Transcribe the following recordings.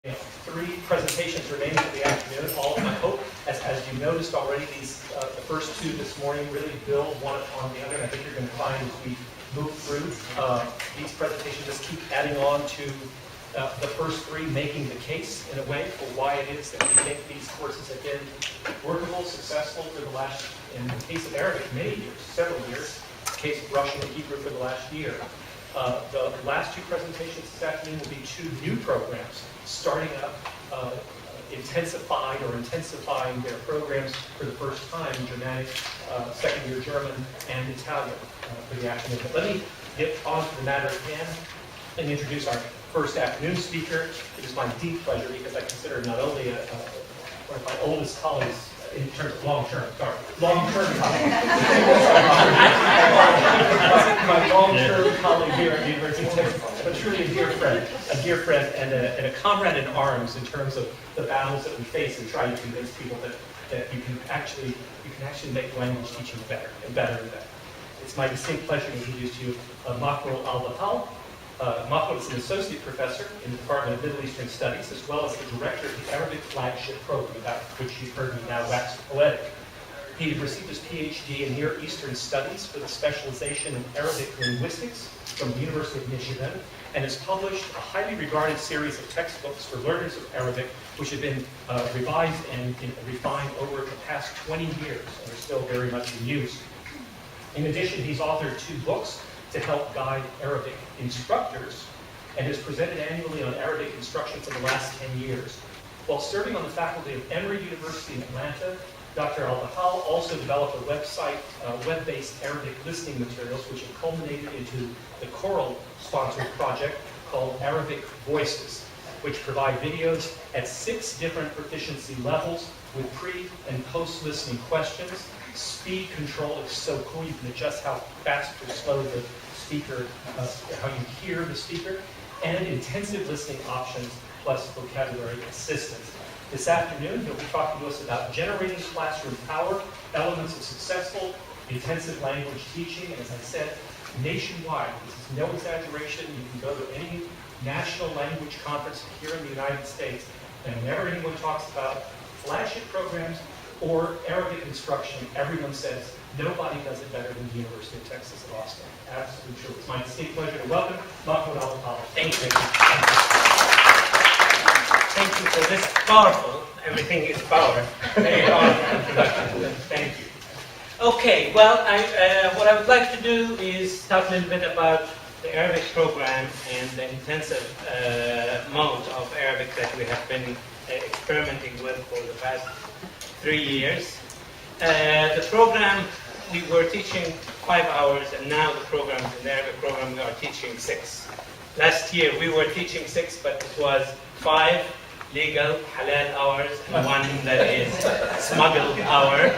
Three presentations remaining for the afternoon. All of my hope, as you noticed already, these the first two this morning really build one upon the other. And I think you're going to find as we move through these presentations, just keep adding on to the first three, making the case in a way for why it is that we think these courses have been workable, successful for the last, in the case of Arabic, many years, several years. In the case of Russian and Hebrew for the last year. The last two presentations this afternoon will be two new programs starting up, intensifying their programs for the first time in Germanic, second year German, and Italian for the afternoon. But let me get on to the matter at hand and introduce our first afternoon speaker. It is my deep pleasure because I consider not only one of my oldest colleagues in terms of long-term colleague. My long-term colleague here at the University of Texas, but truly a dear friend and a comrade in arms in terms of the battles that we face and trying to convince people that you can actually make language teaching better and better and better. It's my distinct pleasure to introduce to you Al-Batal. Mahmoud is an associate professor in the Department of Middle Eastern Studies, as well as the director of the Arabic flagship program, about which you've heard me now wax poetic. He received his PhD in Near Eastern Studies with a specialization in Arabic linguistics from the University of Michigan, and has published a highly regarded series of textbooks for learners of Arabic, which have been revised and refined over the past 20 years and are still very much in use. In addition, he's authored two books to help guide Arabic instructors, and has presented annually on Arabic instruction for the last 10 years. While serving on the faculty of Emory University in Atlanta, Dr. Al-Batal also developed a website, web-based Arabic listening materials, which have culminated into the Coral-sponsored project called Arabic Voices, which provide videos at 6 different proficiency levels with pre- and post-listening questions. Speed control is so cool, you can adjust how fast or slow the speaker, how you hear the speaker, and intensive listening options plus vocabulary assistance. This afternoon, he'll be talking to us about generating classroom power, elements of successful intensive language teaching, and as I said, nationwide. This is no exaggeration. You can go to any national language conference here in the United States, and whenever anyone talks about flagship programs or Arabic instruction, everyone says, nobody does it better than the University of Texas at Austin. Absolutely true. It's my distinct pleasure to welcome Mahmoud Al-Batal. Thank you. Thank you for this powerful, everything is power, very powerful introduction. Thank you. Okay, well, what I would like to do is talk a little bit about the Arabic program and the intensive mode of Arabic that we have been experimenting with for the past 3 years. The program, we were teaching 5 hours, and now the program, in the Arabic program, we are teaching 6. Last year we were teaching 6, but it was 5 legal halal hours and 1 that is smuggled hour.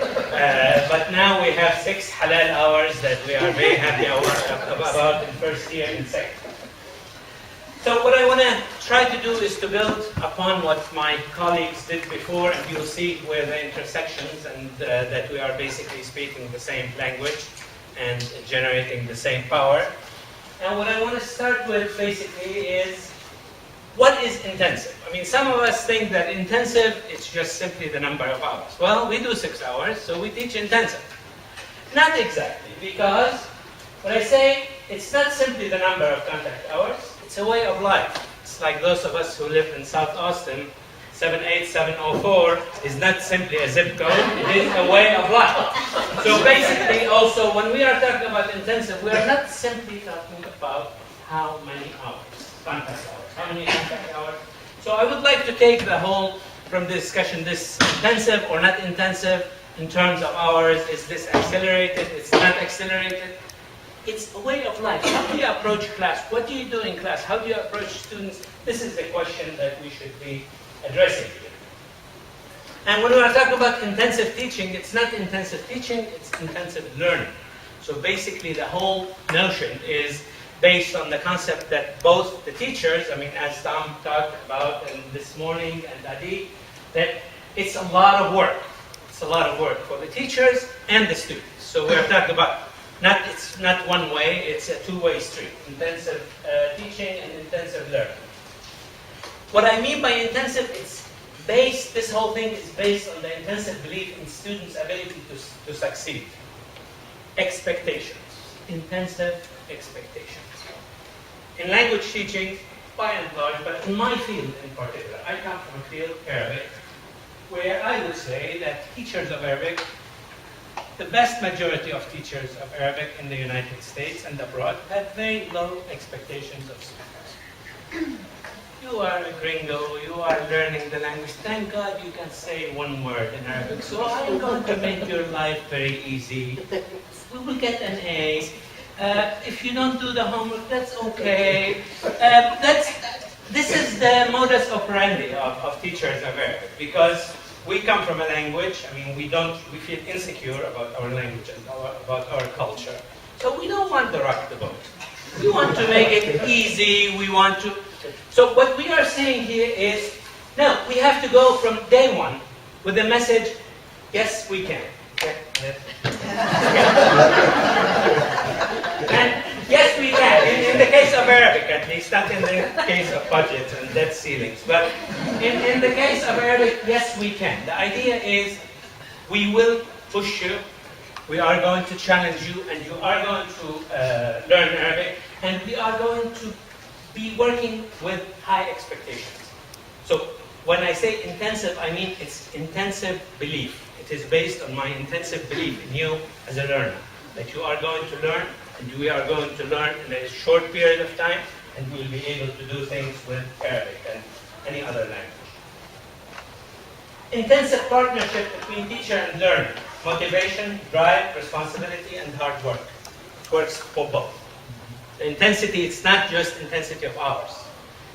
But now we have 6 halal hours that we are very happy about in first year and second. So what I want to try to do is to build upon what my colleagues did before, and you'll see where the intersections and that we are basically speaking the same language and generating the same power. And what I want to start with basically is, what is intensive? I mean, some of us think that intensive, it's just simply the number of hours. Well, we do 6 hours, so we teach intensive. Not exactly, because when I say it's not simply the number of contact hours, it's a way of life. It's like those of us who live in South Austin, 78704 is not simply a zip code, it is a way of life. So basically also, when we are talking about intensive, we are not simply talking about how many hours, contact hours, how many contact hours. So I would like to take the whole, from the discussion, this intensive or not intensive in terms of hours. Is this accelerated? It's not accelerated. It's a way of life. How do you approach class? What do you do in class? How do you approach students? This is the question that we should be addressing here. And when we are talking about intensive teaching, it's not intensive teaching, it's intensive learning. So basically the whole notion is based on the concept that both the teachers, I mean, as Tom talked about this morning and Adi, that it's a lot of work. It's a lot of work for the teachers and the students. So we're talking about it's not one way, it's a two-way street. Intensive teaching and intensive learning. What I mean by intensive, this whole thing is based on the intensive belief in students' ability to succeed. Expectations, intensive expectations. In language teaching, by and large, but in my field in particular, I come from a field, Arabic, where I would say that teachers of Arabic, the vast majority of teachers of Arabic in the United States and abroad have very low expectations of students. You are a gringo, you are learning the language. Thank God you can say one word in Arabic. So I'm going to make your life very easy. We will get an A. If you don't do the homework, that's okay. This is the modus operandi of teachers of Arabic, because we come from a language. I mean, we feel insecure about our language and about our culture. So we don't want to rock the boat. We want to make it easy. So what we are saying here is, no, we have to go from day one with the message, yes, we can. And yes, we can. In the case of Arabic, at least, not in the case of budgets and debt ceilings. But in the case of Arabic, yes, we can. The idea is, we will push you. We are going to challenge you, and you are going to learn Arabic, and we are going to be working with high expectations. So when I say intensive, I mean it's intensive belief. It is based on my intensive belief in you as a learner, that you are going to learn, and we are going to learn in a short period of time, and we will be able to do things with Arabic and any other language. Intensive partnership between teacher and learner. Motivation, drive, responsibility, and hard work. It works for both. The intensity, it's not just intensity of hours.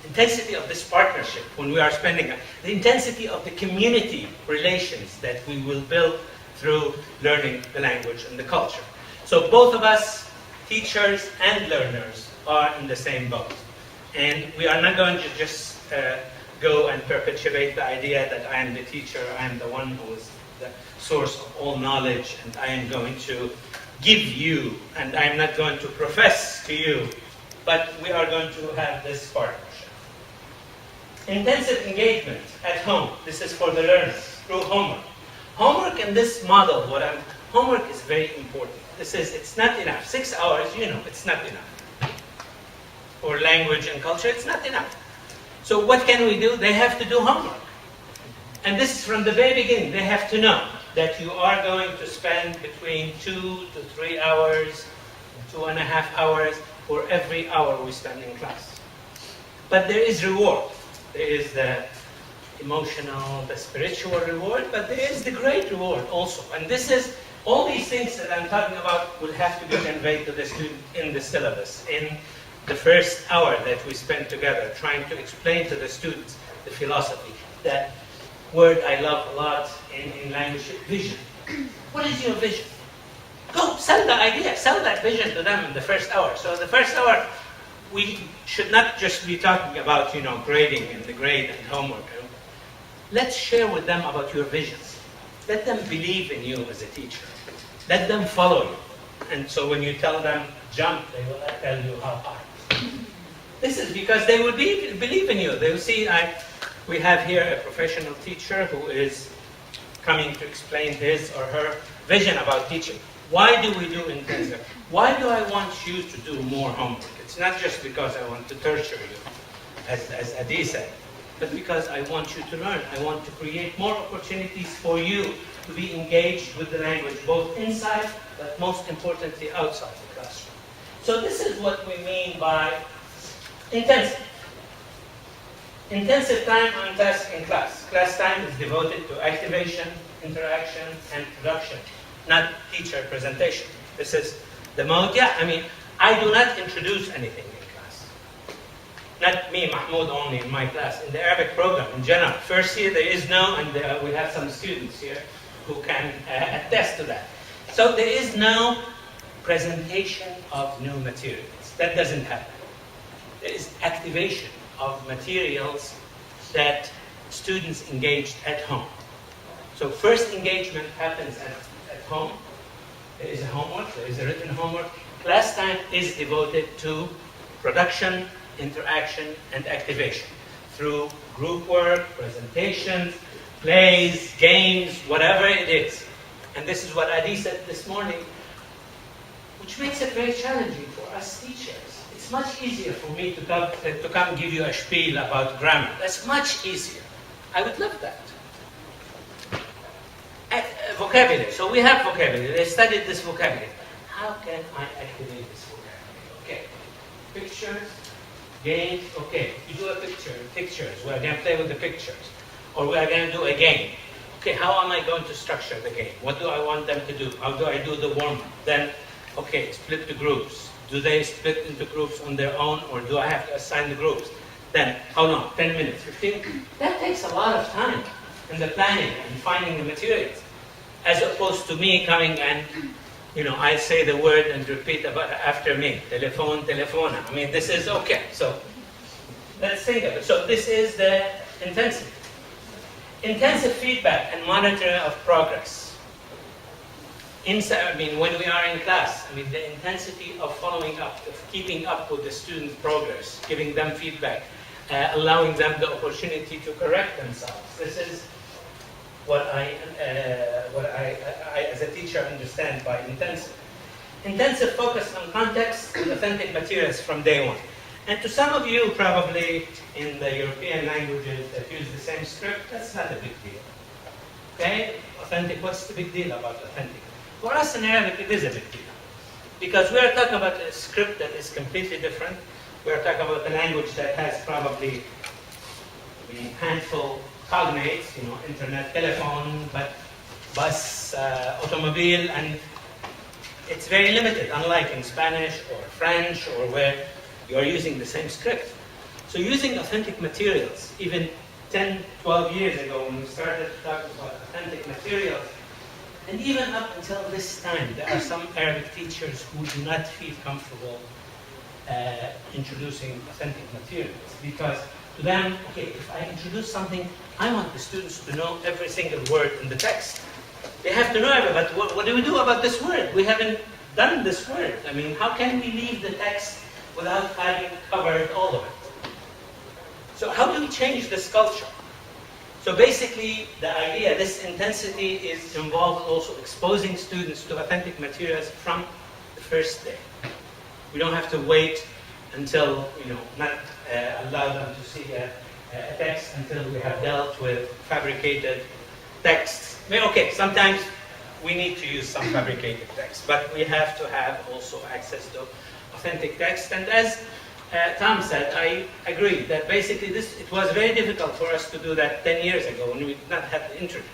Intensity of this partnership when we are spending it. The intensity of the community relations that we will build through learning the language and the culture. So both of us, teachers and learners, are in the same boat. And we are not going to just go and perpetuate the idea that I am the teacher, I am the one who is the source of all knowledge, and I am going to give you, and I'm not going to profess to you, but we are going to have this partnership. Intensive engagement at home. This is for the learners, through homework. Homework in this model, homework is very important. It's not enough. 6 hours, it's not enough. For language and culture, it's not enough. So what can we do? They have to do homework. And this is from the very beginning. They have to know that you are going to spend between 2 to 3 hours, 2.5 hours for every hour we spend in class. But there is reward. There is the emotional, the spiritual reward, but there is the great reward also. And all these things that I'm talking about will have to be conveyed to the student in the syllabus, in the first hour that we spend together, trying to explain to the students the philosophy. That word I love a lot in language, vision. What is your vision? Go sell the idea, sell that vision to them in the first hour. So the first hour, we should not just be talking about, grading and the grade and homework. Let's share with them about your visions. Let them believe in you as a teacher. Let them follow you. And so when you tell them jump, they will tell you how high. This is because they will believe in you. They will see, we have here a professional teacher who is coming to explain his or her vision about teaching. Why do we do intensive? Why do I want you to do more homework? It's not just because I want to torture you, as Adi said, but because I want you to learn. I want to create more opportunities for you to be engaged with the language, both inside, but most importantly, outside the classroom. So this is what we mean by intensive. Intensive time on task in class. Class time is devoted to activation, interaction, and production, not teacher presentation. This is the mode. I do not introduce anything in class. Not me, Mahmoud, only in my class. In the Arabic program, in general. First year, there is no, and we have some students here who can attest to that. So there is no presentation of new materials. That doesn't happen. There is activation of materials that students engaged at home. So first engagement happens at home. There is a homework, there is a written homework. Class time is devoted to production, interaction, and activation. through group work, presentations, plays, games, whatever it is. And this is what Adi said this morning, which makes it very challenging for us teachers. It's much easier for me to come give you a spiel about grammar. That's much easier. I would love that. Vocabulary. So we have vocabulary. They studied this vocabulary. How can I activate this vocabulary? Okay. Pictures, games. Okay. You do a picture. Pictures. We're going to play with the pictures. Or we are going to do a game. Okay, how am I going to structure the game? What do I want them to do? How do I do the warm-up? Then, okay, split the groups. Do they split into groups on their own, or do I have to assign the groups? Then, how long? 10 minutes, 15? That takes a lot of time in the planning and finding the materials, as opposed to me coming and, I say the word and repeat after me. Telephone, telefona. I mean, this is okay. So, let's think of it. So, this is the intensity. Intensive feedback and monitoring of progress. When we are in class, the intensity of following up, of keeping up with the student progress, giving them feedback, allowing them the opportunity to correct themselves. This is what I as a teacher understand by intensive. Intensive focus on context and authentic materials from day one. And to some of you, probably in the European languages that use the same script, that's not a big deal. Okay? Authentic, what's the big deal about authentic? For us in Arabic, it is a big deal. Because we are talking about a script that is completely different. We are talking about a language that has probably a handful cognates, internet, telephone, bus, automobile, and it's very limited, unlike in Spanish or French or where you are using the same script. So using authentic materials, even 10, 12 years ago when we started talking about authentic materials, and even up until this time, there are some Arabic teachers who do not feel comfortable introducing authentic materials. Because to them, okay, if I introduce something, I want the students to know every single word in the text. They have to know everything, but what do we do about this word? We haven't done this word. How can we leave the text without having covered all of it? So how do we change this culture? So basically, the idea, this intensity is involved also exposing students to authentic materials from the first day. We don't have to wait until, not allow them to see a text until we have dealt with fabricated texts. Okay, sometimes we need to use some fabricated text, but we have to have also access to authentic text. And as Tom said, I agree that basically it was very difficult for us to do that 10 years ago when we did not have the internet.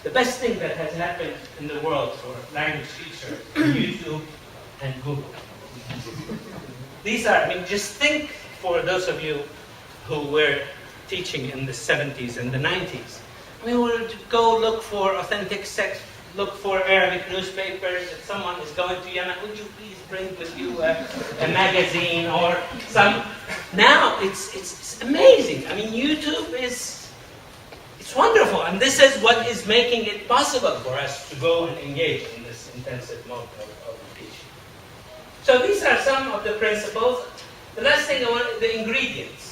The best thing that has happened in the world for language teachers is YouTube and Google. These are, just think for those of you who were teaching in the 70s and the 90s. We would go look for authentic text, look for Arabic newspapers. If someone is going to Yemen, would you please bring with you a magazine or some? Now it's amazing. YouTube it's wonderful, and this is what is making it possible for us to go and engage in this intensive mode of teaching. So these are some of the principles. The last thing, the ingredients.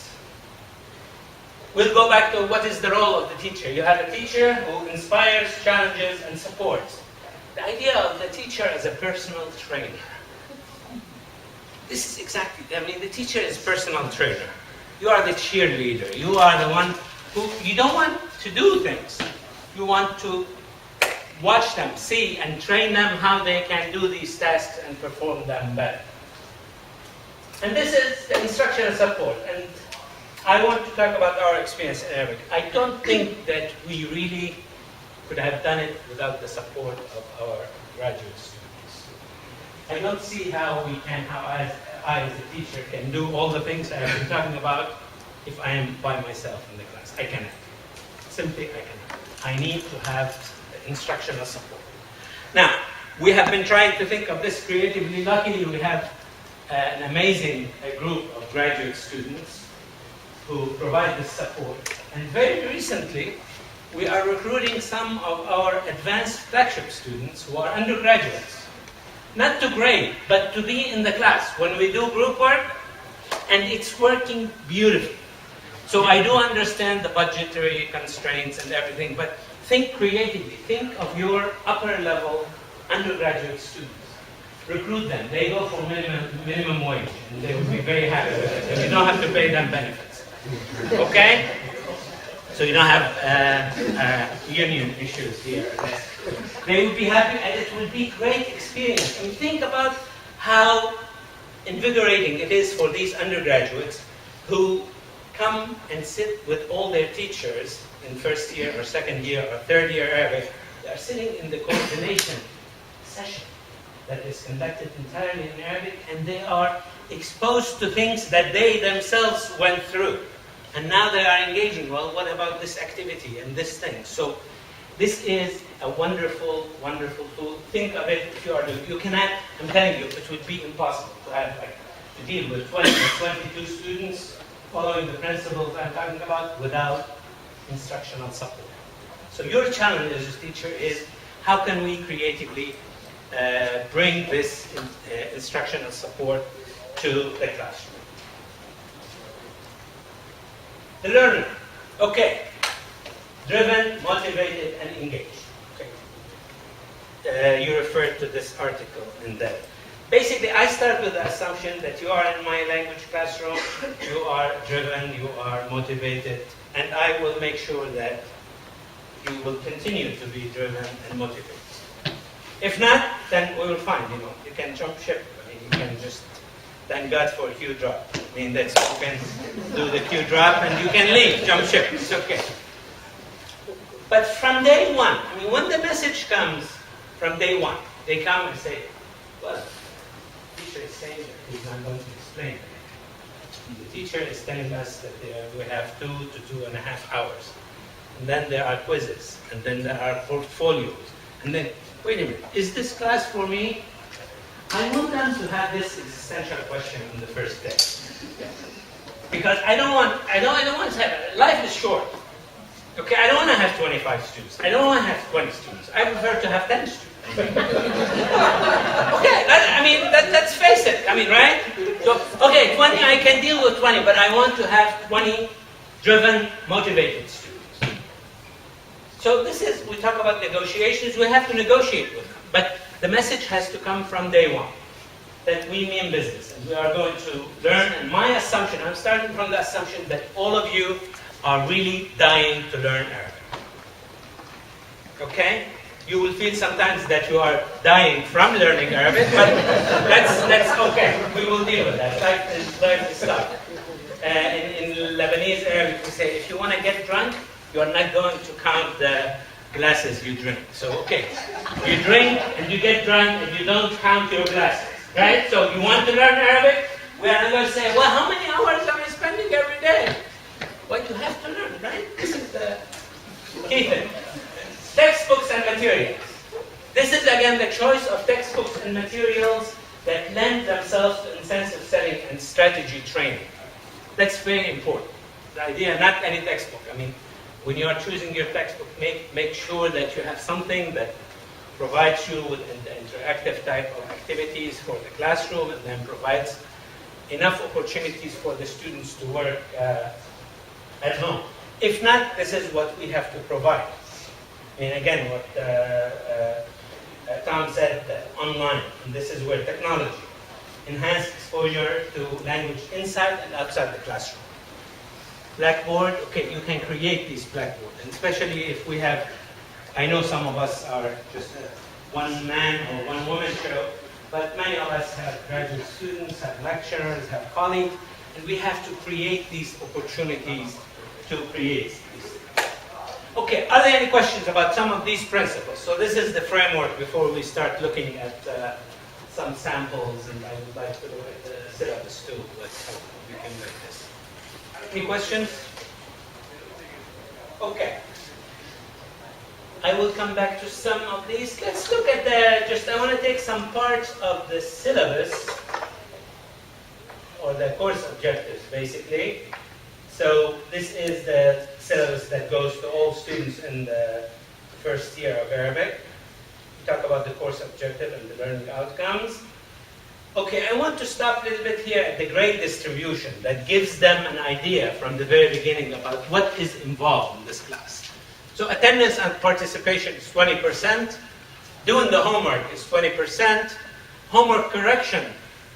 We'll go back to what is the role of the teacher. You have a teacher who inspires, challenges, and supports. The idea of the teacher as a personal trainer. This is exactly, the teacher is personal trainer. You are the cheerleader. You are the one who, you don't want to do things. You want to watch them, see, and train them how they can do these tasks and perform them better. And this is the instructional support. And I want to talk about our experience in Arabic. I don't think that we really could have done it without the support of our graduate students. I don't see how I as a teacher can do all the things I have been talking about if I am by myself in the class. I cannot. Simply, I cannot. I need to have instructional support. Now, we have been trying to think of this creatively. Luckily, we have an amazing group of graduate students who provide this support. And very recently, we are recruiting some of our advanced flagship students who are undergraduates. Not to grade, but to be in the class when we do group work, and it's working beautifully. So I do understand the budgetary constraints and everything, but think creatively. Think of your upper level undergraduate students. Recruit them. They go for minimum wage, and they would be very happy with it. And you don't have to pay them benefits. Okay? So you don't have union issues here. They would be happy, and it would be great experience. I mean, think about how invigorating it is for these undergraduates who come and sit with all their teachers in first year or second year or third year Arabic. They are sitting in the coordination session that is conducted entirely in Arabic, and they are exposed to things that they themselves went through. And now they are engaging, well, what about this activity and this thing? So this is a wonderful, wonderful tool. Think of it if you are doing, you cannot, I'm telling you, it would be impossible to have, to deal with 20 or 22 students following the principles I'm talking about without instructional support. So your challenge as a teacher is, how can we creatively bring this instructional support to the classroom? The learner, okay, driven, motivated, and engaged. Okay. You referred to this article in that. Basically, I start with the assumption that you are in my language classroom, you are driven, you are motivated, and I will make sure that you will continue to be driven and motivated. If not, then we will find, you can jump ship. I mean, you can just thank God for a Q drop. I mean, that's, you can do the Q drop and you can leave, jump ship, it's okay. But from day one, I mean, when the message comes from day one, they come and say, well, the teacher is saying that he's not going to explain it. The teacher is telling us that we have 2 to 2.5 hours. And then there are quizzes, and then there are portfolios. And then, wait a minute, is this class for me? I want them to have this existential question on the first day. Because I don't want to have, life is short. Okay, I don't want to have 25 students. I don't want to have 20 students. I prefer to have 10 students. Okay, let's face it. I mean, right? So, okay, 20, I can deal with 20, but I want to have 20 driven, motivated students. So this is, we talk about negotiations, we have to negotiate with them. But the message has to come from day one, that we mean business, and we are going to learn. And my assumption, I'm starting from the assumption that all of you are really dying to learn Arabic. Okay? You will feel sometimes that you are dying from learning Arabic, but that's okay. We will deal with that. Life is tough. In Lebanese Arabic, we say, if you want to get drunk, you are not going to count the glasses you drink. So, okay, you drink and you get drunk and you don't count your glasses, right? So you want to learn Arabic? We are not going to say, well, how many hours am I spending every day? Well, you have to learn, right? This is the key thing. Textbooks and materials. This is, again, the choice of textbooks and materials that lend themselves to intensive setting and strategy training. That's very important. The idea, not any textbook. I mean, when you are choosing your textbook, make sure that you have something that provides you with the interactive type of activities for the classroom, and then provides enough opportunities for the students to work at home. If not, this is what we have to provide. I mean, again, what Tom said, online, and this is where technology, enhanced exposure to language inside and outside the classroom. Blackboard, okay, you can create these blackboard, and especially if we have, I know some of us are just one man or one woman show, but many of us have graduate students, have lecturers, have colleagues, and we have to create these opportunities to create these. Okay, are there any questions about some of these principles? So this is the framework before we start looking at some samples, and I would like to look at the syllabus too, let's hope we can make this. Any questions? Okay. I will come back to some of these. Let's look at I want to take some parts of the syllabus, or the course objectives, basically. So this is the syllabus that goes to all students in the first year of Arabic. We talk about the course objective and the learning outcomes. Okay, I want to stop a little bit here at the grade distribution that gives them an idea from the very beginning about what is involved in this class. So attendance and participation is 20%, doing the homework is 20%, homework correction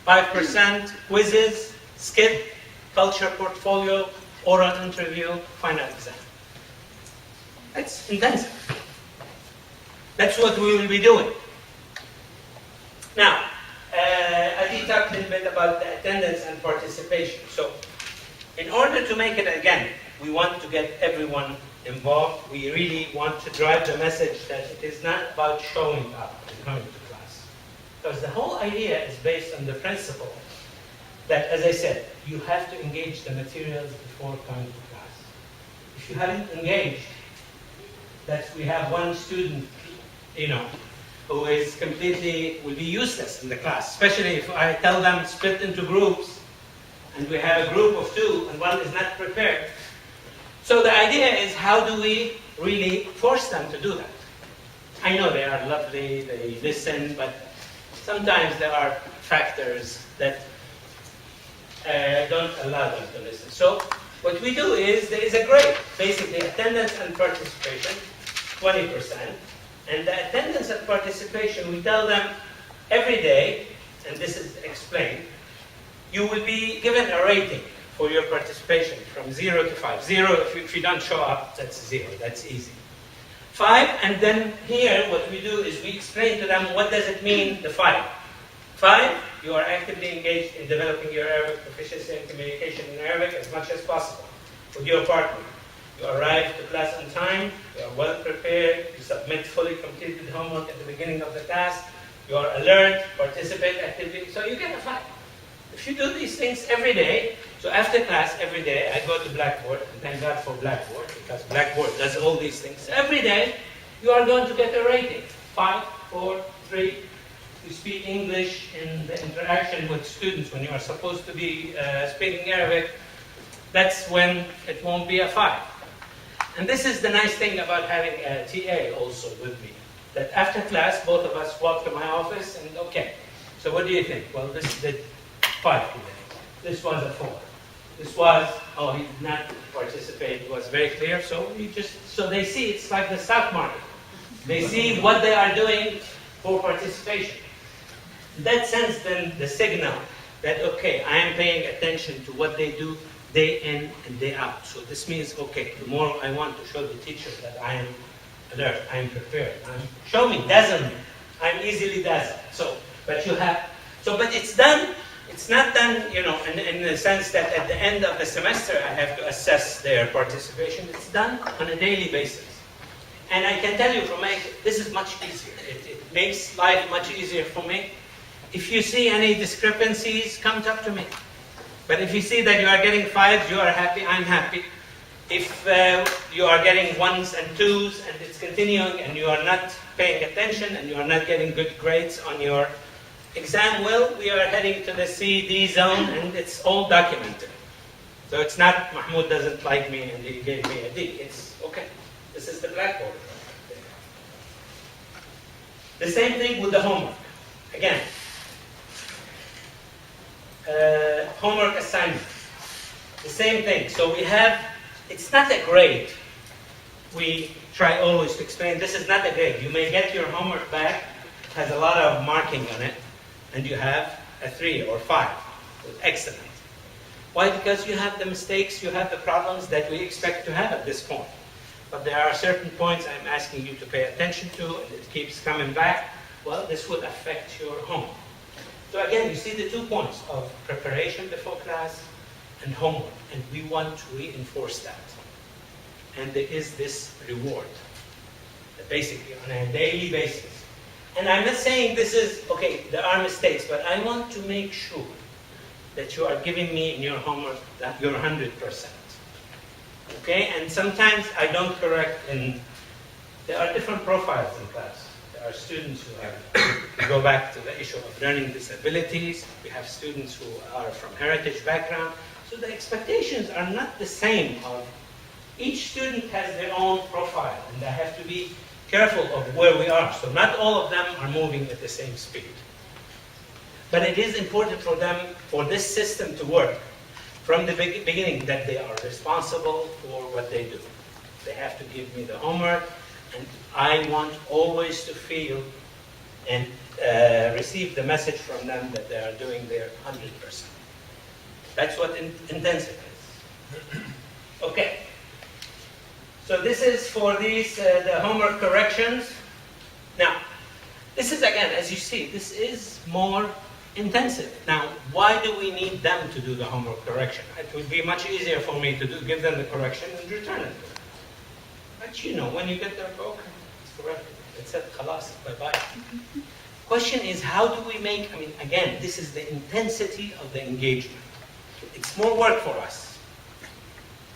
5%, quizzes, skit, culture portfolio, oral interview, final exam. That's intensive. That's what we will be doing. Now, I did talk a little bit about the attendance and participation. So, in order to make it, again, we want to get everyone involved. We really want to drive the message that it is not about showing up and coming to class. Because the whole idea is based on the principle that, as I said, you have to engage the materials before coming to class. If you haven't engaged, that we have one student, who is completely, will be useless in the class, especially if I tell them split into groups, and we have a group of 2, and one is not prepared. So the idea is, how do we really force them to do that? I know they are lovely, they listen, but sometimes there are factors that don't allow them to listen. So what we do is, there is a grade, basically attendance and participation, 20%. And the attendance and participation, we tell them every day, and this is explained, you will be given a rating for your participation from 0 to 5. 0, if you don't show up, that's 0, that's easy. 5, and then here what we do is we explain to them what does it mean, the 5. 5, you are actively engaged in developing your Arabic proficiency and communication in Arabic as much as possible with your partner. You arrive to class on time, you are well prepared, you submit fully completed homework at the beginning of the class, you are alert, participate actively, so you get a 5. If you do these things every day, so after class every day, I go to Blackboard, and thank God for Blackboard, because Blackboard does all these things. Every day, you are going to get a rating. 5, 4, 3. You speak English in the interaction with students when you are supposed to be speaking Arabic. That's when it won't be a 5. And this is the nice thing about having a TA also with me, that after class, both of us walk to my office and, okay, so what do you think? Well, this did 5 today. This was a 4. This was, oh, he did not participate. It was very clear. So so they see it's like the stock market. They see what they are doing for participation. That sends them the signal that, okay, I am paying attention to what they do day in and day out. So this means, okay, tomorrow I want to show the teacher that I am alert, I am prepared. Show me, dazzle me. I'm easily dazzled. But it's done. It's not done, in the sense that at the end of the semester I have to assess their participation. It's done on a daily basis. And I can tell you this is much easier. It makes life much easier for me. If you see any discrepancies, come talk to me. But if you see that you are getting 5s, you are happy, I'm happy. If you are getting 1s and 2s and it's continuing and you are not paying attention and you are not getting good grades on your exam, well, we are heading to the C/D zone and it's all documented. So it's not Mahmoud doesn't like me and he gave me a D. It's okay. This is the blackboard. The same thing with the homework. Again, homework assignment. The same thing. So we have, it's not a grade. We try always to explain, this is not a grade. You may get your homework back, it has a lot of marking on it, and you have a 3 or 5. Excellent. Why? Because you have the mistakes, you have the problems that we expect to have at this point. But there are certain points I'm asking you to pay attention to, and it keeps coming back. Well, this would affect your homework. So again, you see the 2 points of preparation before class and homework, and we want to reinforce that. And there is this reward, basically on a daily basis. And I'm not saying this is, okay, there are mistakes, but I want to make sure that you are giving me in your homework that you're 100%. Okay, and sometimes I don't correct, and there are different profiles in class. There are students who go back to the issue of learning disabilities. We have students who are from heritage background. So the expectations are not the same. Each student has their own profile, and I have to be careful of where we are. So not all of them are moving at the same speed. But it is important for them, for this system to work from the beginning, that they are responsible for what they do. They have to give me the homework, and I want always to feel and receive the message from them that they are doing their 100%. That's what intensive is. Okay. So this is for these, the homework corrections. Now, this is, again, as you see, this is more intensive. Now, why do we need them to do the homework correction? It would be much easier for me to give them the correction and return it to them. But you know, when you get their book, it's corrected. It said, khalas, bye-bye. Question is, how do we make, I mean, again, this is the intensity of the engagement. It's more work for us,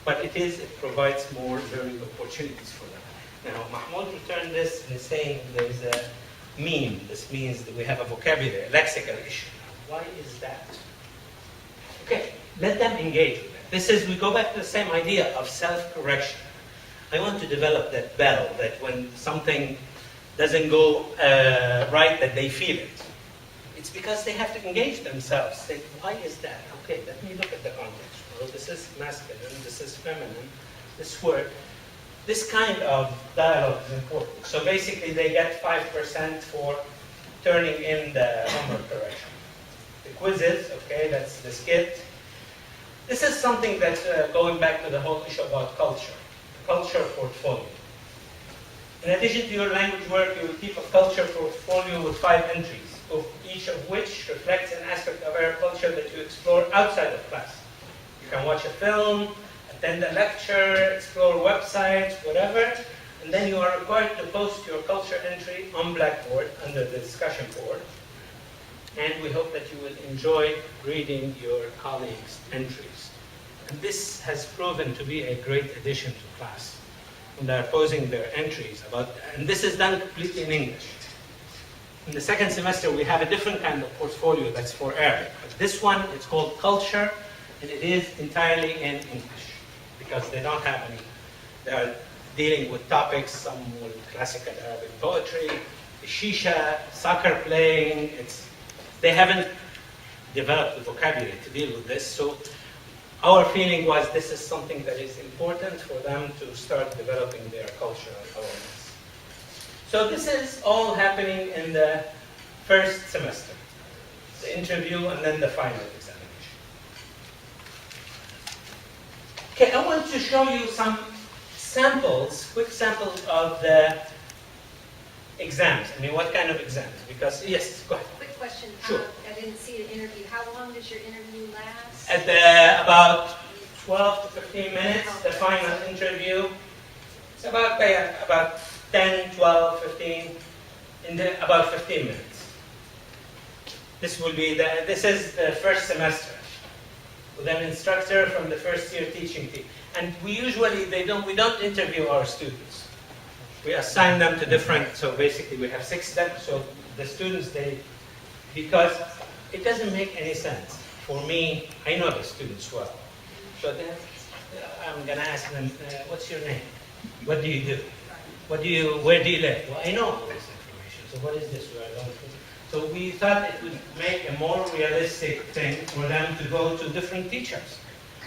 but it provides more learning opportunities for them. Now, Mahmoud returned this and is saying there's a meme. This means that we have a vocabulary, a lexical issue. Why is that? Okay, let them engage with it. This is, we go back to the same idea of self-correction. I want to develop that bell, that when something doesn't go right, that they feel it. It's because they have to engage themselves. Say, why is that? Okay, let me look at the context. Well, this is masculine, this is feminine, this word. This kind of dialogue is important. So basically, they get 5% for turning in the homework correction. The quizzes, okay, that's the skit. This is something that, going back to the whole issue about culture, the culture portfolio. In addition to your language work, you will keep a culture portfolio with 5 entries, of each of which reflects an aspect of our culture that you explore outside of class. You can watch a film, attend a lecture, explore websites, whatever, and then you are required to post your culture entry on Blackboard under the discussion board. And we hope that you will enjoy reading your colleagues' entries. And this has proven to be a great addition to class. When they're posing their entries about, and this is done completely in English. In the second semester, we have a different kind of portfolio that's for Arabic. But this one, it's called Culture, and it is entirely in English, because they don't have any, they are dealing with topics, some with classical Arabic poetry, shisha, soccer playing, they haven't developed the vocabulary to deal with this, so our feeling was this is something that is important for them to start developing their cultural awareness. So this is all happening in the first semester, the interview and then the final examination. Okay, I want to show you some samples, quick samples of the exams. I mean, what kind of exams? Because, yes, go ahead. Quick question. Sure. I didn't see an interview. How long does your interview last? At about 12 to 15 minutes, the final interview. It's about 10, 12, 15, about 15 minutes. This will be this is the first semester with an instructor from the first year teaching team. And we usually, we don't interview our students. We assign them to different, so basically we have 6 steps, so the students, because it doesn't make any sense. For me, I know the students well. So then I'm going to ask them, what's your name? What do you do? Where do you live? Well, I know all this information. So what is this? So we thought it would make a more realistic thing for them to go to different teachers,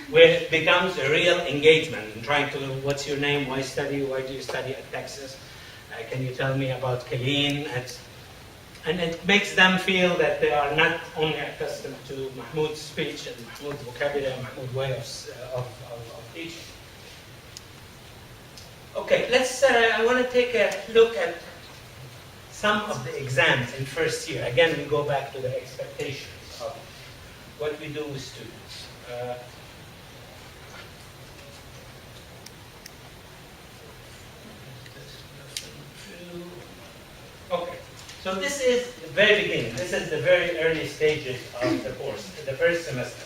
where it becomes a real engagement in trying to, what's your name? Why study? Why do you study at Texas? Can you tell me about Killeen? And it makes them feel that they are not only accustomed to Mahmoud's speech and Mahmoud's vocabulary and Mahmoud's way of teaching. Okay, I want to take a look at some of the exams in first year. Again, we go back to the expectations of what we do with students. Okay. So this is the very beginning. This is the very early stages of the course, the first semester.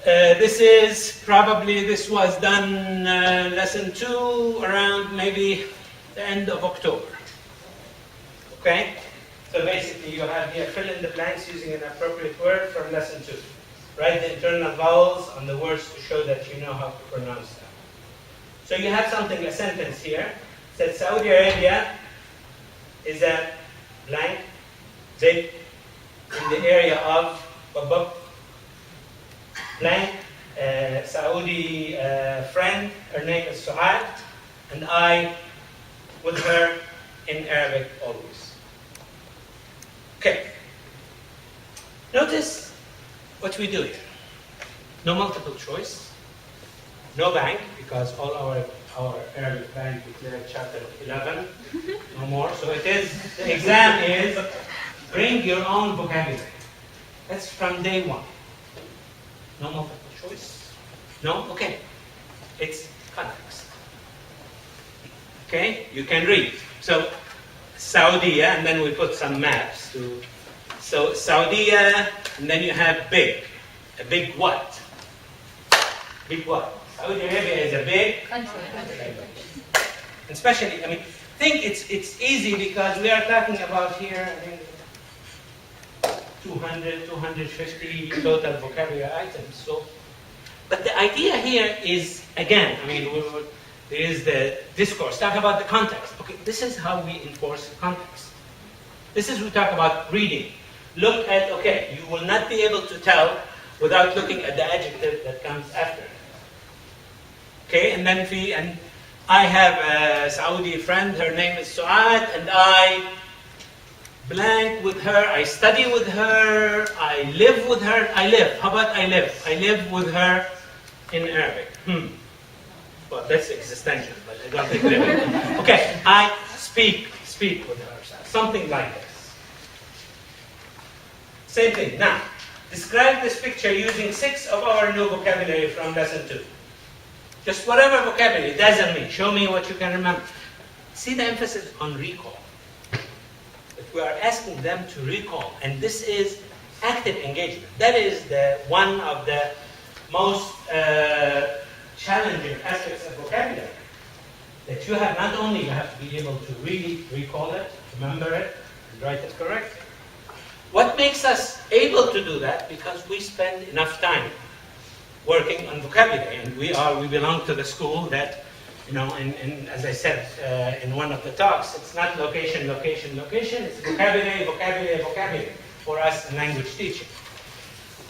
This was done lesson 2 around maybe the end of October. Okay? So basically you have here fill in the blanks using an appropriate word from lesson 2. Write the internal vowels on the words to show that you know how to pronounce them. So you have something, a sentence here. It says Saudi Arabia is a blank big in the area of blank, Saudi friend, her name is Su'ad, and I with her in Arabic always. Okay. Notice what we do here. No multiple choice, no bank, because all our Arabic bank declared chapter 11, no more. So it is, the exam is bring your own vocabulary. That's from day one. No multiple choice. No? Okay. It's context. Okay? You can read. So, Saudi, and then we put some maps to. So, Saudi, and then you have big. A big what? Big what? Saudi Arabia is a big Country. especially, I mean, think it's easy because we are talking about here, I think, 200, 250 total vocabulary items. So, but the idea here is, again, I mean, there is the discourse. Talk about the context. Okay, this is how we enforce context. This is we talk about reading. Look at, okay, you will not be able to tell without looking at the adjective that comes after it. Okay, and then and I have a Saudi friend, her name is Su'ad, and I blank with her, I study with her, I live with her, how about I live? I live with her in Arabic. Well, that's existential, but I don't think living. Okay, I speak with her, something like this. Same thing. Now, describe this picture using 6 of our new vocabulary from lesson 2. Just whatever vocabulary, doesn't mean. Show me what you can remember. See the emphasis on recall. That we are asking them to recall, and this is active engagement. That is one of the most challenging aspects of vocabulary. That you have not only you have to be able to really recall it, remember it, and write it correctly. What makes us able to do that? Because we spend enough time working on vocabulary, and we belong to the school that, you know, and as I said in one of the talks, it's not location, it's vocabulary for us in language teaching.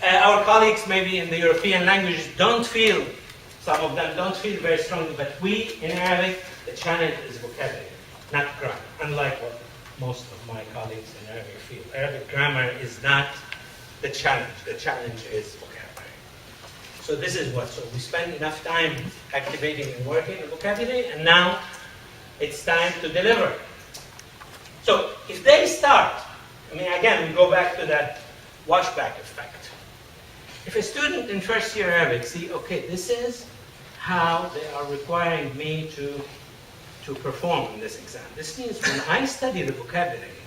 Our colleagues maybe in the European languages some of them don't feel very strongly, but we in Arabic, the challenge is vocabulary, not grammar, unlike what most of my colleagues in Arabic feel. Arabic grammar is not the challenge is vocabulary. So this is so we spend enough time activating and working on vocabulary, and now it's time to deliver. So if they start, I mean, again, we go back to that washback effect. If a student in first year Arabic see, okay, this is how they are requiring me to perform in this exam. This means when I study the vocabulary,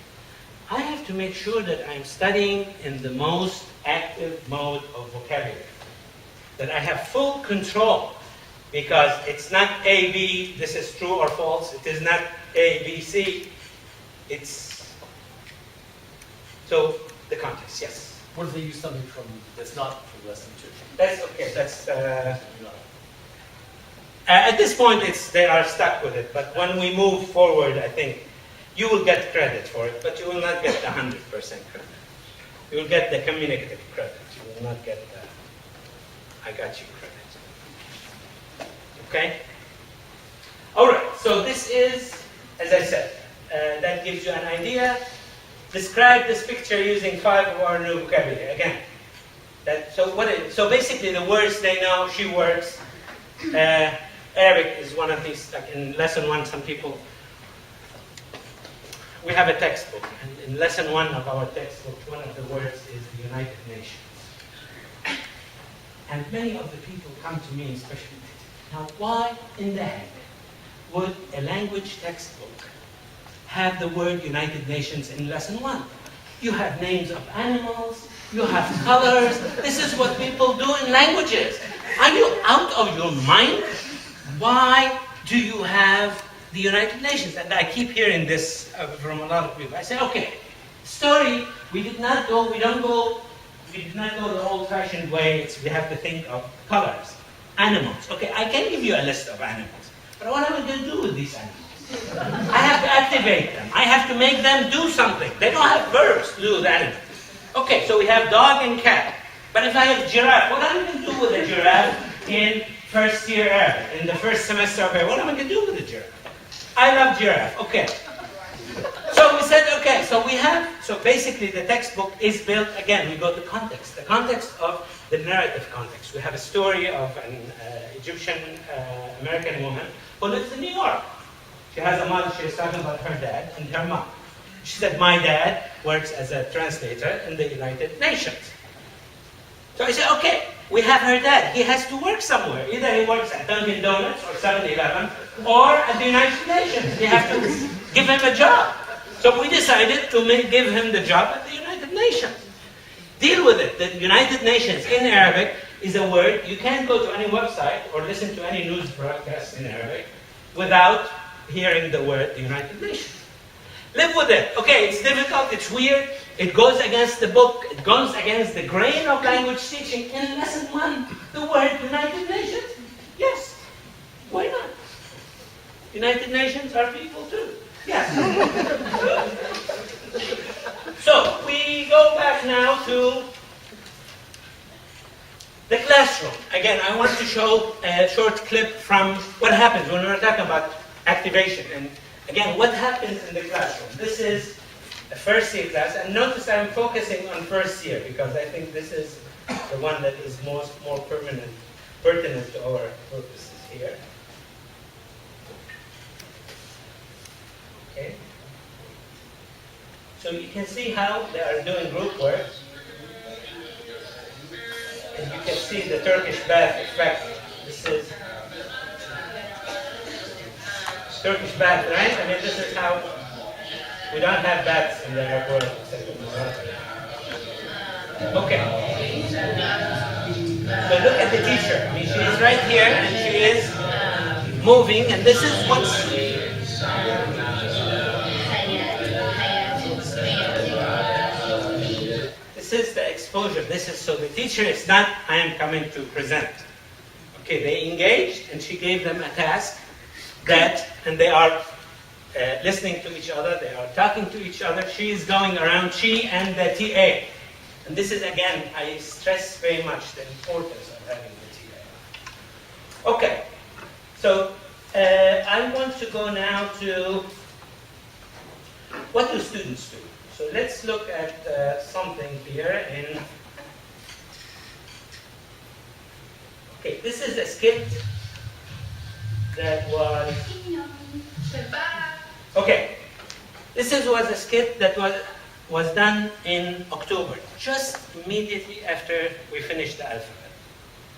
I have to make sure that I'm studying in the most active mode of vocabulary. That I have full control, because it's not A, B, this is true or false. It is not A, B, C. So the context, yes. What if they use something that's not from lesson 2? That's okay. At this point, they are stuck with it. But when we move forward, I think you will get credit for it, but you will not get 100% credit. You will get the communicative credit. You will not get the I got you credit. Okay? All right, so this is, as I said, that gives you an idea. Describe this picture using 5 of our new vocabulary. Again, so basically the words they know, she works. Arabic is one of these, like in lesson 1, some people, we have a textbook, and in lesson 1 of our textbook, one of the words is the United Nations. And many of the people come to me, especially, now why in the heck would a language textbook have the word United Nations in lesson 1? You have names of animals, you have colors, this is what people do in languages. Are you out of your mind? Why do you have the United Nations? And I keep hearing this from a lot of people. I say, okay, story, we did not go the old-fashioned way. We have to think of colors. Animals. Okay, I can give you a list of animals. But what am I going to do with these animals? I have to activate them. I have to make them do something. They don't have verbs to do that. Okay, so we have dog and cat. But if I have giraffe, what am I going to do with a giraffe in first year Arabic, in the first semester of Arabic? What am I going to do with a giraffe? I love giraffe. Okay. So we said, okay, so basically the textbook is built, again, we go to context. The context of the narrative context. We have a story of an Egyptian American woman who lives in New York. She has a mother, she was talking about her dad and her mom. She said, my dad works as a translator in the United Nations. So I said, okay, we have her dad. He has to work somewhere. Either he works at Dunkin' Donuts or 7-Eleven or at the United Nations. We have to give him a job. So we decided to give him the job at the United Nations. Deal with it. The United Nations in Arabic is a word. You can't go to any website or listen to any news broadcast in Arabic without hearing the word the United Nations. Live with it. Okay, it's difficult, it's weird, it goes against the book, it goes against the grain of language teaching. In lesson 1, the word United Nations? Yes. Why not? United Nations are people too. Yes. So, we go back now to the classroom. Again, I want to show a short clip from what happens when we're talking about activation. And again, what happens in the classroom? This is a first year class, and notice I'm focusing on first year because I think this is the one that is more pertinent to our purposes here. Okay. So you can see how they are doing group work. And you can see the Turkish bath effect. This is Turkish bath, right? I mean, this is how we don't have baths in the airport. Okay. So look at the teacher. I mean, she is right here and she is moving, and this is what's. This is the exposure. This is so the teacher is not, I am coming to present. Okay, they engaged and she gave them a task and they are listening to each other, they are talking to each other. She is going around, she and the TA. And this is, again, I stress very much the importance of having the TA. Okay, so I want to go now to what do students do? So let's look at something here in... Okay, this is a skit that was... Okay, this was a skit that was done in October, just immediately after we finished the alphabet.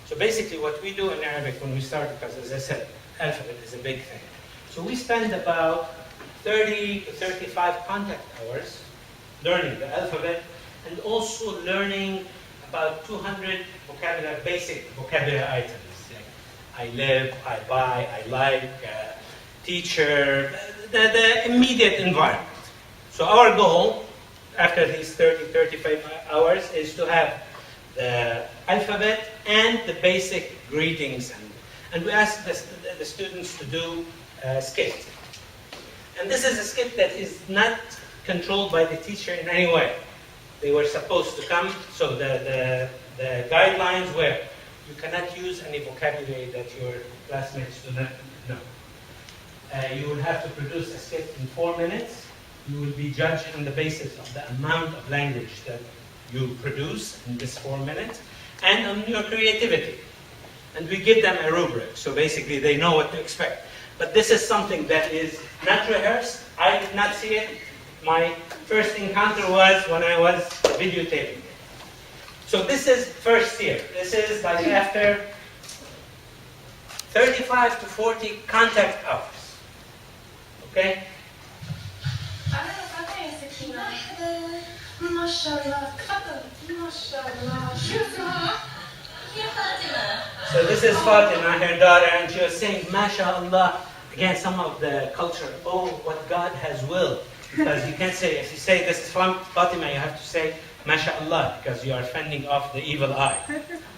So basically what we do in Arabic when we start, because as I said, alphabet is a big thing. So we spend about 30 to 35 contact hours learning the alphabet and also learning about 200 basic vocabulary items. Like I live, I buy, I like, teacher, the immediate environment. So our goal after these 30-35 hours is to have the alphabet and the basic greetings. And we ask the students to do a skit. And this is a skit that is not controlled by the teacher in any way. They were supposed to come, so the guidelines were you cannot use any vocabulary that your classmates do not know. You will have to produce a skit in 4 minutes. You will be judged on the basis of the amount of language that you produce in this 4 minutes and on your creativity. And we give them a rubric, so basically they know what to expect. But this is something that is not rehearsed. I did not see it. My first encounter was when I was videotaping it. So this is first year. This is like after 35 to 40 contact hours. Okay? So this is Fatima, her daughter, and she was saying, MashaAllah. Again, some of the culture, oh, what God has willed. Because you can't say, if you say this is Fatima, you have to say, mashallah, because you are fending off the evil eye.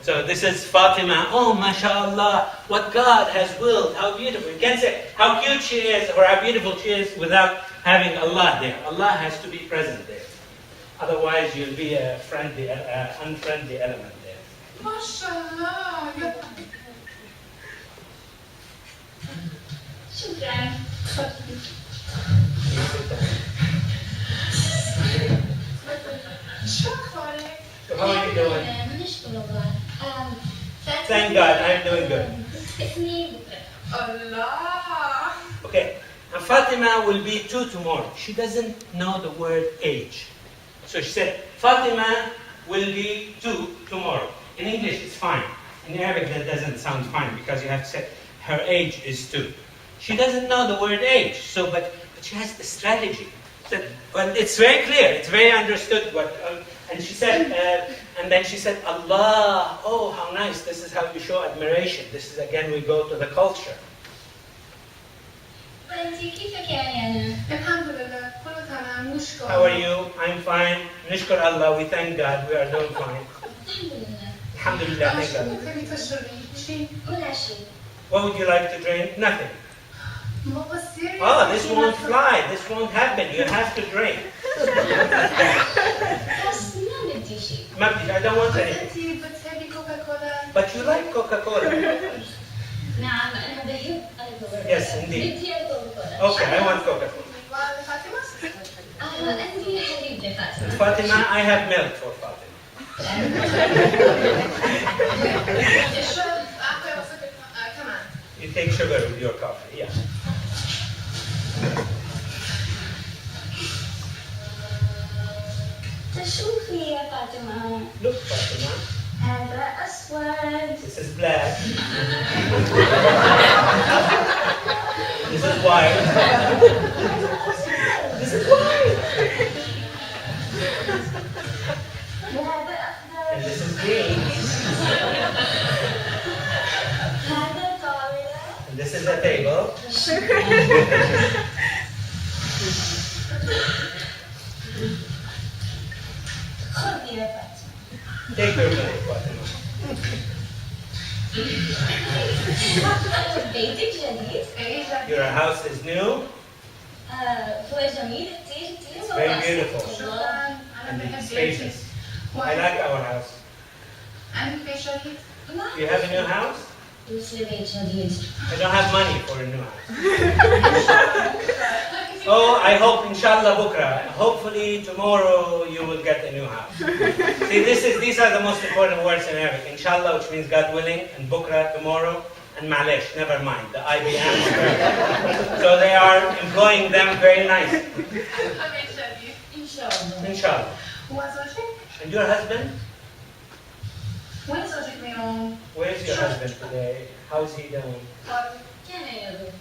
So this is Fatima. Oh, mashallah, what God has willed, how beautiful. You can't say how cute she is or how beautiful she is without having Allah there. Allah has to be present there. Otherwise, you'll be a unfriendly element there. MashaAllah. شكرا. شو أخبارك؟ So how are you doing? نشكر الله. Thank God, I'm doing good. اسمي Allah. Okay, and Fatima will be 2 tomorrow. She doesn't know the word age. So she said, Fatima will be 2 tomorrow. In English, it's fine. In Arabic, that doesn't sound fine because you have to say her age is 2. She doesn't know the word age, so but she has the strategy. So, well, it's very clear, it's very understood. And she said, and then she said, Allah, oh, how nice. This is how you show admiration. This is again, we go to the culture. وأنتِ كيفك يعني أنا؟ الحمد لله كله تمام نشكر. How are you? I'm fine. Nishkar Allah, we thank God, we are doing fine. الحمد لله. Alhamdulillah, thank شو God. تبي تشربي؟ شيء؟ ولا شيء. What would you like to drink? Nothing. ما بصير. Oh, this won't fly. This won't happen. You have to drink. بس ما بدي شيء. Mabdi, I don't want بس anything. أنتِ بتحبي كوكاكولا؟ But you like Coca-Cola. نعم أنا بحب الكوكاكولا. Yes, indeed. بدي الكوكاكولا. Okay, I want Coca-Cola. وفاطمة؟ عندي حليب لفاطمة. Fatima, I have milk for Fatima. اشرب أعطي وصفة كمان. You take sugar with your coffee, yeah. تشوفي يا فاطمة. Look, Fatima, هذا أسود. this is black. This is white. This is white. وهذا أخضر. And this is green. هذا طاولة. And this is a table. خذي يا فاطمة. Take your milk, Fatima. بيتك جديد. إيه جد. Your house is new هو جميل كتير كتير. It's very beautiful. شكرا. أنا and بحب it's بيتي. spacious. I like our house. عندك بيت جديد؟ Do you have a new house? مثل بيت جديد. I don't have money for a new house. Oh, I hope, inshallah, bukra. Hopefully, tomorrow you will get a new house. See, these are the most important words in Arabic. Inshallah, which means God willing, and bukra, tomorrow, and malish, never mind, the IBM. So they are employing them very nice. بيت جديد. إن شاء الله. Inshallah. وزوجك؟ And your husband? وين زوجك اليوم؟ Where's your husband today? How's he doing? كان يروح.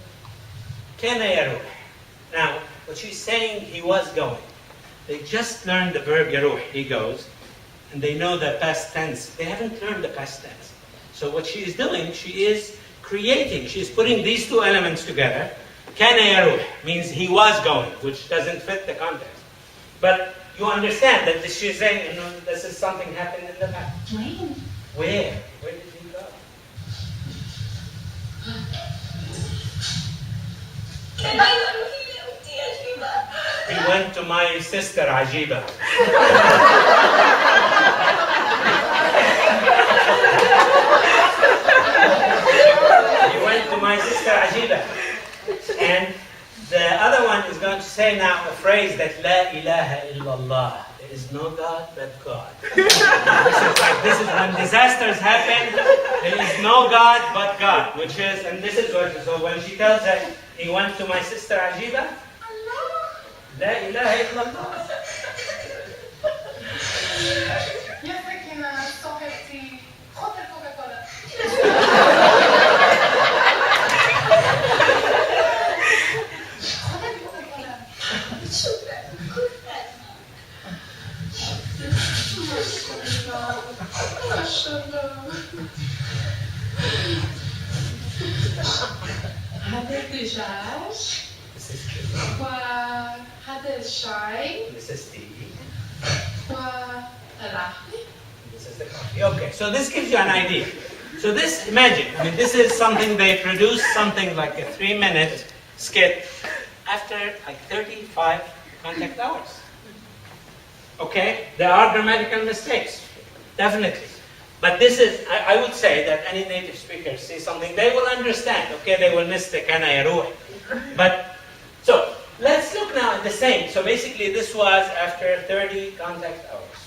Kana yaruh. Now, what she's saying, he was going. They just learned the verb yaruh, he goes, and they know the past tense. They haven't learned the past tense. So what she is doing, she is creating, she's putting these 2 elements together. Kana yaruh means he was going, which doesn't fit the context. But you understand that she's saying, you know, this is something happened in the past. وين؟ Where? Where did he go? كان يروح إلى أختي أجيبة. He went to my sister Ajiba. He went to my sister Ajiba. And the other one is going to say now a phrase that La ilaha illallah. There is no God but God. This is when disasters happen, there is no God but God. Which is, and this is what, so when she tells her, he went to my sister Ajiba, La ilaha illallah. يا سكينة صاحبتي خذ الكوكاكولا. خذ الكوكاكولا. شكرا. ما شاء الله. هذا الدجاج This is tea. وهذا الشاي This is tea. وهذا العافية. This is the coffee. Okay, so this gives you an idea. So this, imagine, I mean, this is something they produce, something like a 3-minute skit after like 35 contact hours. Okay, there are grammatical mistakes, definitely. But this is, I would say that any native speaker sees something, they will understand. Okay, they will miss the kana yaruh. But, so, let's look now at the same. So basically this was after 30 contact hours.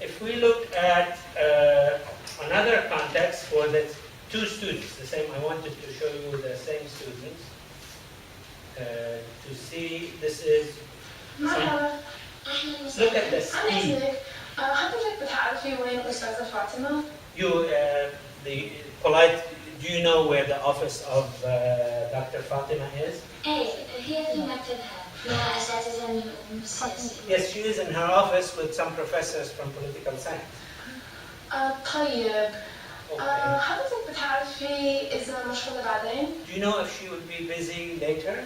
If we look at another context for the 2 students, the same, I wanted to show you the same students to see, this is, مرحبا. look at the أنا speed. اسمك. حضرتك بتعرفي وين الأستاذة فاطمة؟ You, the polite, do you know where the office of Dr. Fatima is? ايه هي في مكتبها مع أساتذة من العلوم السياسية. Yes, she is in her office with some professors from political science. طيب. Okay. حضرتك بتعرفي إذا مشغولة بعدين؟ Do you know if she will be busy later?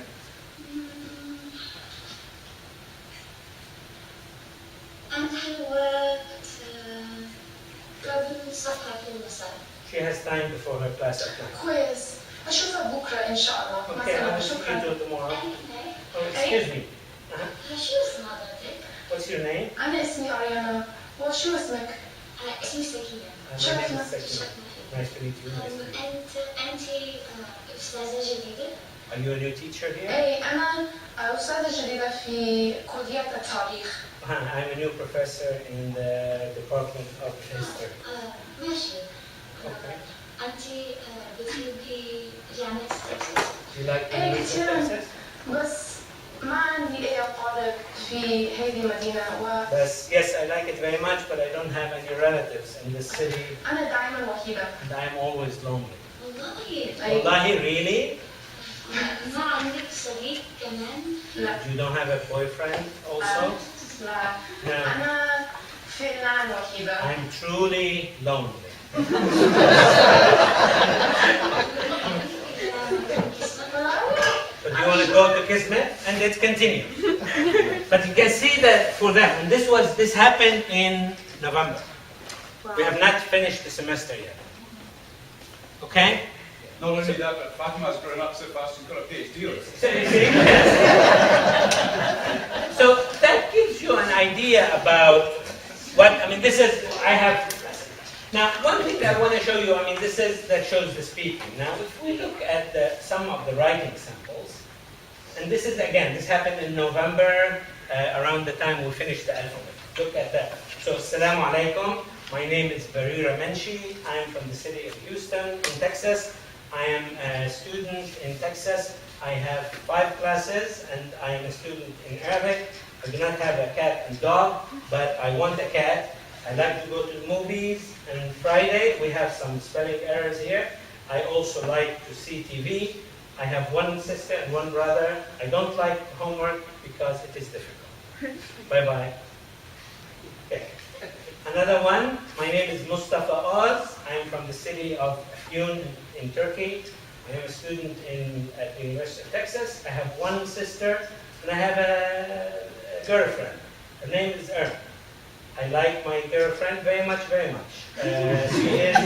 عندها الوقت قبل صفحة في المساء. She has time before her class at night. كويس. أشوفها بكرة إن شاء الله. Okay, مثلا I'll see شكرا. you tomorrow. أي Oh, excuse me. شو اسم حضرتك؟ What's your name? أنا اسمي أريانا. وشو اسمك؟ اسمي سكينة. My Sure. name is Sakina. Nice to meet you. Nice to meet you. أنت أستاذة جديدة؟ Are you a new teacher here? إيه أنا أستاذة جديدة في كلية التاريخ. I'm a new professor in the Department of History. ماشي. Okay. أنت بتحبي جامعة تكساس؟ Do you like the إيه University of كثير. Texas? بس ما عندي أي أقارب في هذه المدينة Yes, I like it very much, but I don't have any relatives in this city, وأنا دائما وحيدة. and I'm always lonely. والله أي Wallahi, really? ما عندك صديق كمان؟ لا. You don't have a boyfriend also? لا. No. أنا فعلا وحيدة. I'm truly lonely. But you want to go to Kismet, and let's continue. But you can see that for them, and this happened in November. We have not finished the semester yet. Okay? Not only that, but Fatima's grown up so fast she's got a PhD already. So that gives you an idea about what, I mean, this is, I have, now one thing that I want to show you, I mean, that shows the speaking. Now, if we look at some of the writing samples, and this is, again, this happened in November, around the time we finished the alphabet. Look at that. So, Assalamu alaikum. My name is Barira Menshi. I am from the city of Houston in Texas. I am a student in Texas. I have 5 classes and I am a student in Arabic. I do not have a cat and dog, but I want a cat. I like to go to the movies, and Friday we have some spelling errors here. I also like to see TV. I have 1 sister and 1 brother. I don't like homework because it is difficult. Bye-bye. Okay. Another one, my name is Mustafa Oz. I am from the city of Afyun in Turkey. I am a student at the University of Texas. I have 1 sister and I have a girlfriend. Her name is Ern. I like my girlfriend very much, very much. She is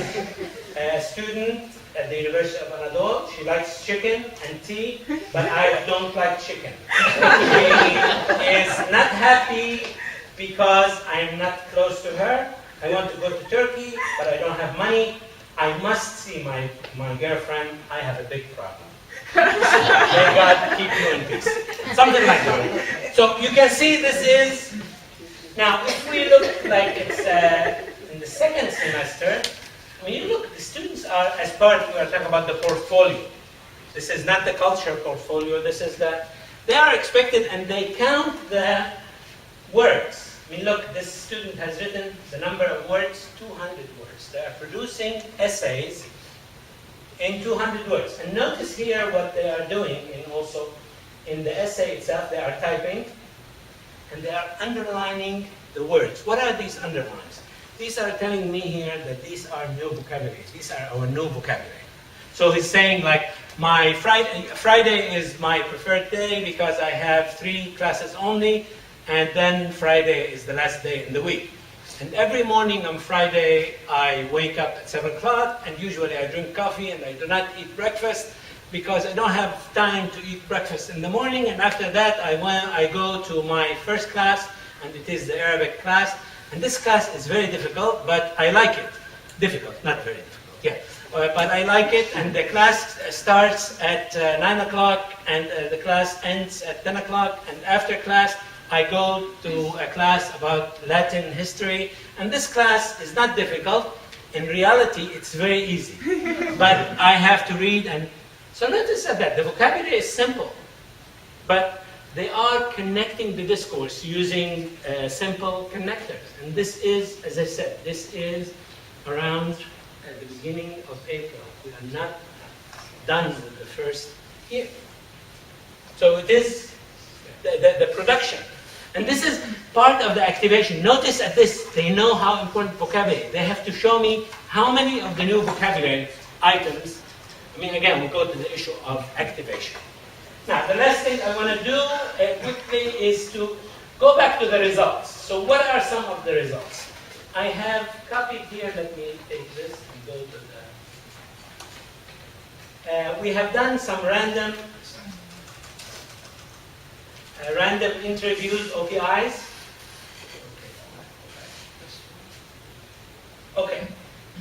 a student at the University of Anadolu. She likes chicken and tea, but I don't like chicken. She is not happy because I'm not close to her. I want to go to Turkey, but I don't have money. I must see my girlfriend. I have a big problem. May God keep you in peace. Something like that. So you can see this is, now if we look like it's in the second semester, when you look, the students are, as part, we are talking about the portfolio. This is not the culture portfolio, this is they are expected and they count the words. I mean, look, this student has written the number of words, 200 words. They are producing essays in 200 words. And notice here what they are doing, and also in the essay itself, they are typing, and they are underlining the words. What are these underlines? These are telling me here that these are new vocabularies. These are our new vocabulary. So he's saying like, my Friday is my preferred day because I have 3 classes only, and then Friday is the last day in the week. And every morning on Friday, I wake up at 7 o'clock, and usually I drink coffee and I do not eat breakfast because I don't have time to eat breakfast in the morning. And after that, I go to my first class, and it is the Arabic class. And this class is very difficult, but I like it. Difficult, not very difficult, yeah. But I like it, and the class starts at 9 o'clock, and the class ends at 10 o'clock, and after class, I go to a class about Latin history, and this class is not difficult. In reality, it's very easy. But I have to read, and so notice that the vocabulary is simple, but they are connecting the discourse using simple connectors. And this is, as I said, this is around at the beginning of April. We are not done with the first year. So it is the production. And this is part of the activation. Notice at this, they know how important vocabulary. They have to show me how many of the new vocabulary items. I mean, again, we go to the issue of activation. Now, the last thing I want to do quickly is to go back to the results. So what are some of the results? I have copied here, let me take this and go to the... we have done some random interviews, OPIs. Okay,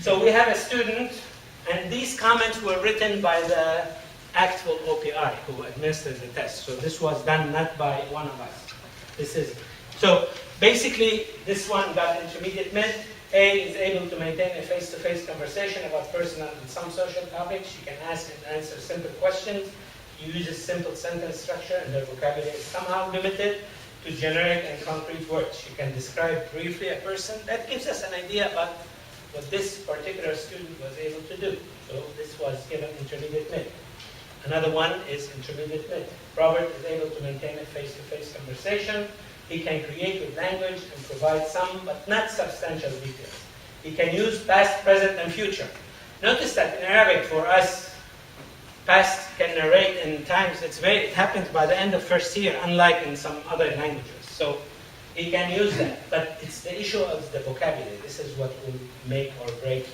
so we have a student, and these comments were written by the actual OPI who administered the test. So this was done not by one of us. This is, so basically this one got intermediate mid. A is able to maintain a face-to-face conversation about personal and some social topics. She can ask and answer simple questions. She uses simple sentence structure, and her vocabulary is somehow limited to generic and concrete words. She can describe briefly a person. That gives us an idea about what this particular student was able to do. So this was given intermediate mid. Another one is intermediate mid. Robert is able to maintain a face-to-face conversation. He can create with language and provide some, but not substantial details. He can use past, present, and future. Notice that in Arabic, for us, past can narrate in times. It happens by the end of first year, unlike in some other languages. So he can use that, but it's the issue of the vocabulary. This is what will make or break you.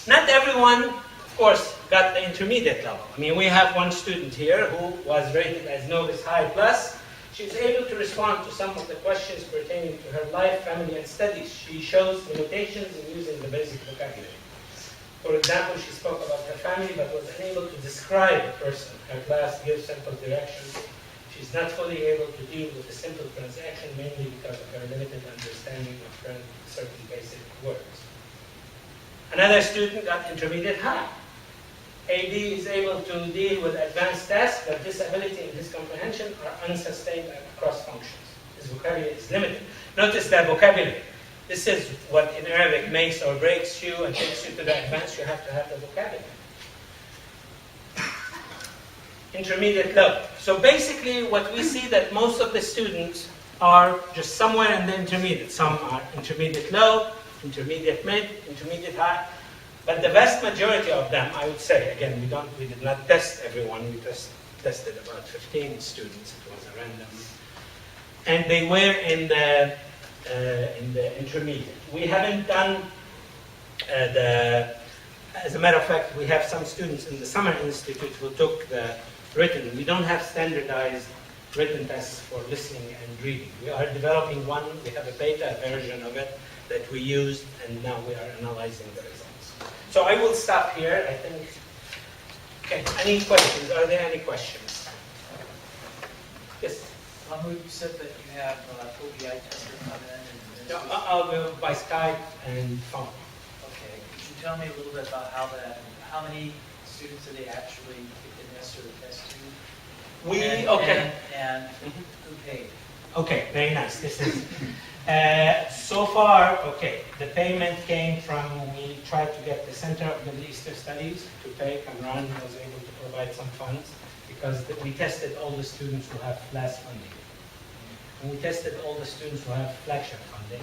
Not everyone, of course, got the intermediate level. I mean, we have one student here who was rated as Novice High Plus. She's able to respond to some of the questions pertaining to her life, family, and studies. She shows limitations in using the basic vocabulary. For example, she spoke about her family but was unable to describe a person. Her class gives simple directions. She's not fully able to deal with a simple transaction, mainly because of her limited understanding of certain basic words. Another student got intermediate high. AD is able to deal with advanced tasks, but this ability and his comprehension are unsustained across functions. His vocabulary is limited. Notice that vocabulary. This is what in Arabic makes or breaks you and takes you to the advanced. You have to have the vocabulary. Intermediate low. So basically what we see that most of the students are just somewhere in the intermediate. Some are intermediate low, intermediate mid, intermediate high. But the vast majority of them, I would say, again, we did not test everyone. We tested about 15 students. It was a random. And they were in the intermediate. We haven't done as a matter of fact, we have some students in the Summer Institute who took the written. We don't have standardized written tests for listening and reading. We are developing one. We have a beta version of it that we used, and now we are analyzing the results. So I will stop here, I think. Okay, any questions? Are there any questions? Yes? You said that you have OBI tester come in and... No, I'll go by Skype and phone. Okay, could you tell me a little bit about how many students did they actually administer the test to? Okay. And who paid? Okay, very nice. This is... so far, okay, the payment came from, we tried to get the Center of Middle Eastern Studies to pay. Kamran was able to provide some funds because we tested all the students who have FLAS funding. And we tested all the students who have flagship funding.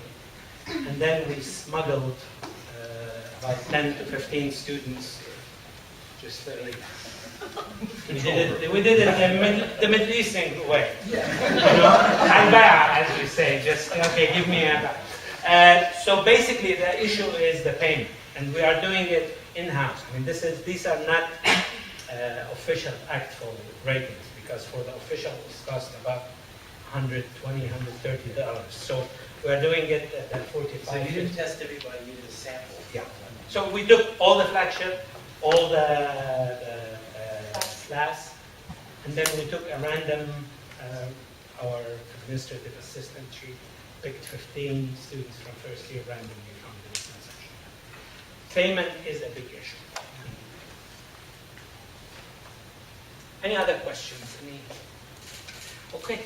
And then we smuggled about 10 to 15 students, just we did it the Middle Eastern way. Al-Batal, as we say, just, okay, give me a... So basically, the issue is the payment, and we are doing it in-house. I mean, these are not official actual ratings, because for the official it's cost about $120, $130. So we are doing it at $45. So you didn't test everybody, you did a sample? Yeah. So we took all the flagship, all the class, and then we took a random, our administrative assistant, she picked 15 students from first year randomly from the distance section. Payment is a big issue. Any other questions? Okay.